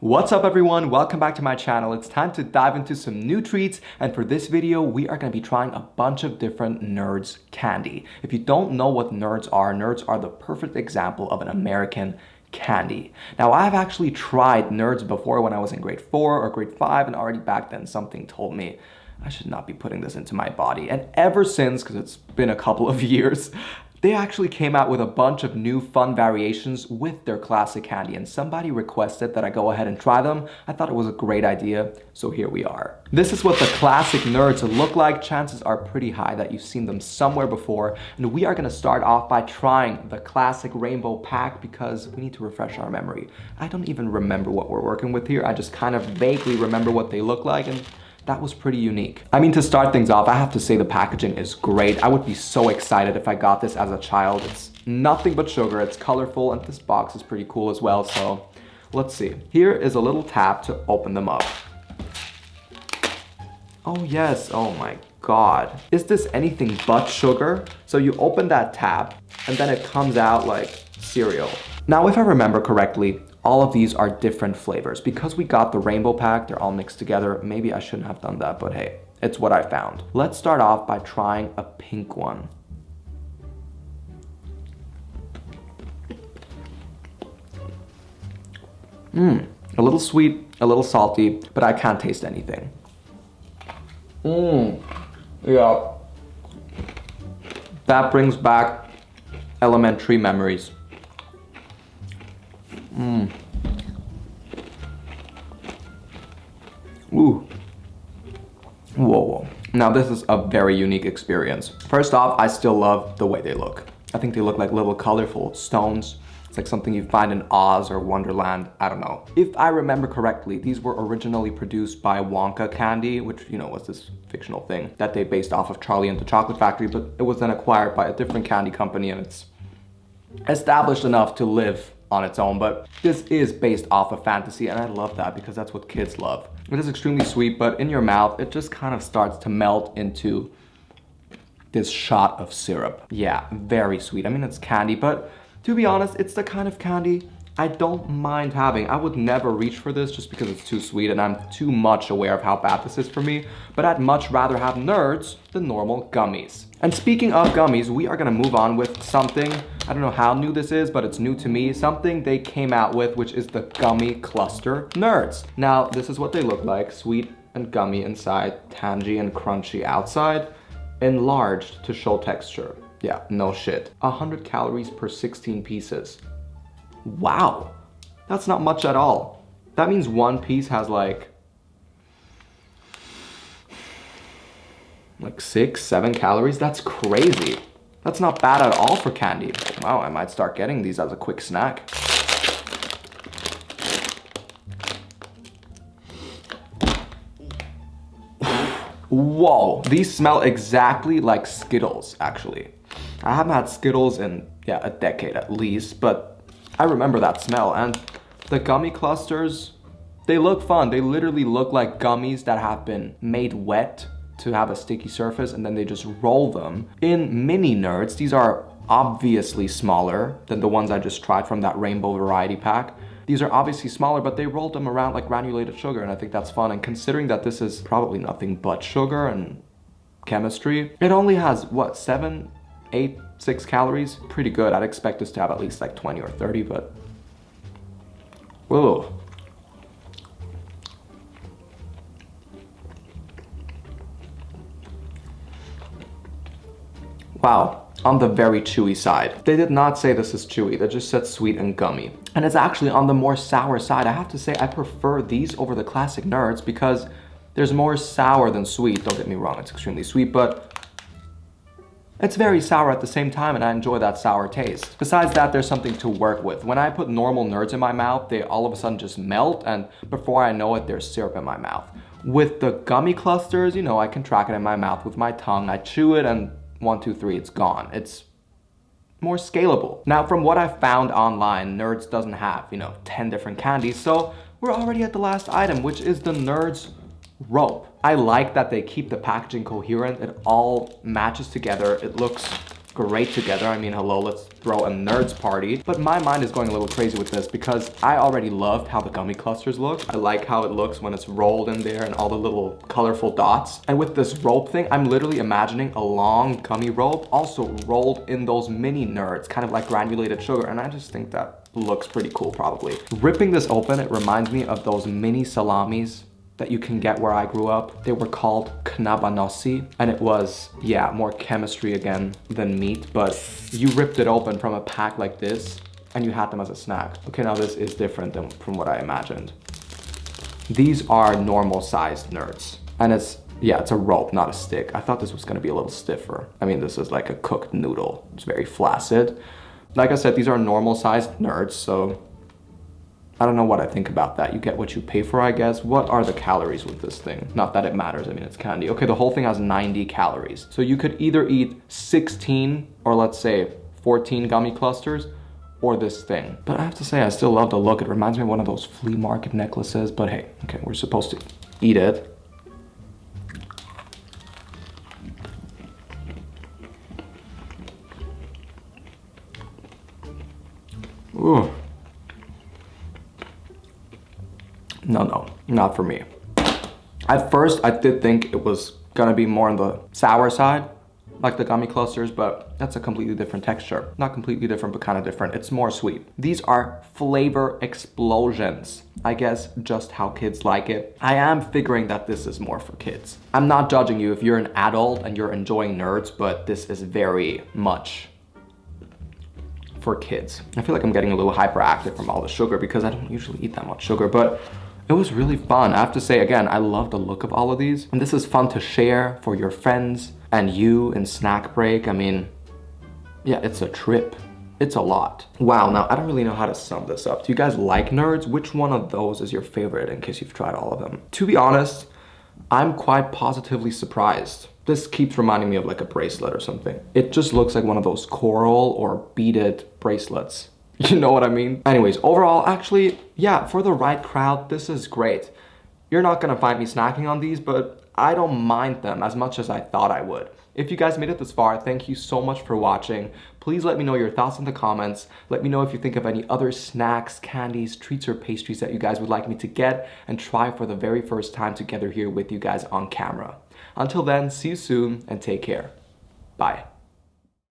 What's up everyone? Welcome back to my channel. It's time to dive into some new treats, and for this video we are going to be trying a bunch of different Nerds candy. If you don't know what Nerds are the perfect example of an American candy. Now I've actually tried Nerds before when I was in grade 4 or grade 5, and already back then something told me I should not be putting this into my body. And ever since, because it's been a couple of years, they actually came out with a bunch of new fun variations with their classic candy, and somebody requested that I go ahead and try them. I thought it was a great idea, so here we are. This is what the classic Nerds look like. Chances are pretty high that you've seen them somewhere before, and we are gonna start off by trying the classic rainbow pack because we need to refresh our memory. I don't even remember what we're working with here. I just kind of vaguely remember what they look like, and that was pretty unique. I mean, to start things off, I have to say the packaging is great. I would be so excited if I got this as a child. It's nothing but sugar, it's colorful, and this box is pretty cool as well, so let's see. Here is a little tab to open them up. Oh yes, oh my God. Is this anything but sugar? So you open that tab, and then it comes out like cereal. Now, if I remember correctly, all of these are different flavors. Because we got the rainbow pack, they're all mixed together. Maybe I shouldn't have done that, but hey, it's what I found. Let's start off by trying a pink one. A little sweet, a little salty, but I can't taste anything. Yeah. That brings back elementary memories. Ooh. Whoa. Now this is a very unique experience. First off, I still love the way they look. I think they look like little colorful stones. It's like something you find in Oz or Wonderland. I don't know. If I remember correctly, these were originally produced by Wonka Candy, which, you know, was this fictional thing that they based off of Charlie and the Chocolate Factory, but it was then acquired by a different candy company, and it's established enough to live on its own. But this is based off of fantasy, and I love that because that's what kids love. It is extremely sweet, but in your mouth, it just kind of starts to melt into this shot of syrup. Yeah, very sweet. I mean, it's candy, but to be honest, it's the kind of candy I don't mind having. I would never reach for this just because it's too sweet and I'm too much aware of how bad this is for me, but I'd much rather have Nerds than normal gummies. And speaking of gummies, we are gonna move on with something, I don't know how new this is, but it's new to me, something they came out with, which is the Gummy Cluster Nerds. Now, this is what they look like, sweet and gummy inside, tangy and crunchy outside, enlarged to show texture. Yeah, no shit. 100 calories per 16 pieces. Wow, that's not much at all. That means one piece has like 6, 7 calories. That's crazy. That's not bad at all for candy. Wow, I might start getting these as a quick snack. Whoa, these smell exactly like Skittles, actually. I haven't had Skittles in, yeah, a decade at least, but I remember that smell. And the gummy clusters, they look fun. They literally look like gummies that have been made wet to have a sticky surface, and then they just roll them in mini Nerds. These are obviously smaller than the ones I just tried from that rainbow variety pack. These are obviously smaller, but they rolled them around like granulated sugar, and I think that's fun. And considering that this is probably nothing but sugar and chemistry, it only has, what, 7, 8, 6 calories? Pretty good. I'd expect this to have at least like 20 or 30, but whoa. Wow, on the very chewy side. They did not say this is chewy, they just said sweet and gummy. And it's actually on the more sour side. I have to say I prefer these over the classic Nerds because there's more sour than sweet. Don't get me wrong, it's extremely sweet, but it's very sour at the same time, and I enjoy that sour taste. Besides that, there's something to work with. When I put normal Nerds in my mouth, they all of a sudden just melt, and before I know it, there's syrup in my mouth. With the gummy clusters, you know, I can track it in my mouth with my tongue. I chew it, and 1, 2, 3, it's gone. It's more scalable. Now, from what I found online, Nerds doesn't have, 10 different candies, so we're already at the last item, which is the Nerds rope. I like that they keep the packaging coherent. It all matches together. It looks great together. I mean, hello, let's throw a nerds party. But my mind is going a little crazy with this because I already loved how the gummy clusters look. I like how it looks when it's rolled in there and all the little colorful dots. And with this rope thing, I'm literally imagining a long gummy rope also rolled in those mini nerds, kind of like granulated sugar. And I just think that looks pretty cool, probably. Ripping this open, it reminds me of those mini salamis that you can get where I grew up. They were called knabanossi, and it was, yeah, more chemistry again than meat, but you ripped it open from a pack like this, and you had them as a snack. Okay, now this is different than from what I imagined. These are normal sized nerds, and it's a rope, not a stick. I thought this was gonna be a little stiffer. I mean, this is like a cooked noodle. It's very flaccid. Like I said, these are normal sized nerds, so I don't know what I think about that. You get what you pay for, I guess. What are the calories with this thing? Not that it matters, I mean, it's candy. Okay, the whole thing has 90 calories. So you could either eat 16 or let's say 14 gummy clusters or this thing. But I have to say, I still love the look. It reminds me of one of those flea market necklaces, but hey, okay, we're supposed to eat it. Ooh. No, not for me. At first, I did think it was gonna be more on the sour side, like the gummy clusters, but that's a completely different texture. Not completely different, but kind of different. It's more sweet. These are flavor explosions. I guess just how kids like it. I am figuring that this is more for kids. I'm not judging you if you're an adult and you're enjoying nerds, but this is very much for kids. I feel like I'm getting a little hyperactive from all the sugar because I don't usually eat that much sugar, but it was really fun. I have to say, again, I love the look of all of these. And this is fun to share for your friends and you in snack break. I mean, yeah, it's a trip. It's a lot. Wow, now I don't really know how to sum this up. Do you guys like nerds? Which one of those is your favorite in case you've tried all of them? To be honest, I'm quite positively surprised. This keeps reminding me of like a bracelet or something. It just looks like one of those coral or beaded bracelets. You know what I mean? Anyways, overall, actually, yeah, for the right crowd, this is great. You're not gonna find me snacking on these, but I don't mind them as much as I thought I would. If you guys made it this far, thank you so much for watching. Please let me know your thoughts in the comments. Let me know if you think of any other snacks, candies, treats, or pastries that you guys would like me to get and try for the very first time together here with you guys on camera. Until then, see you soon and take care. Bye.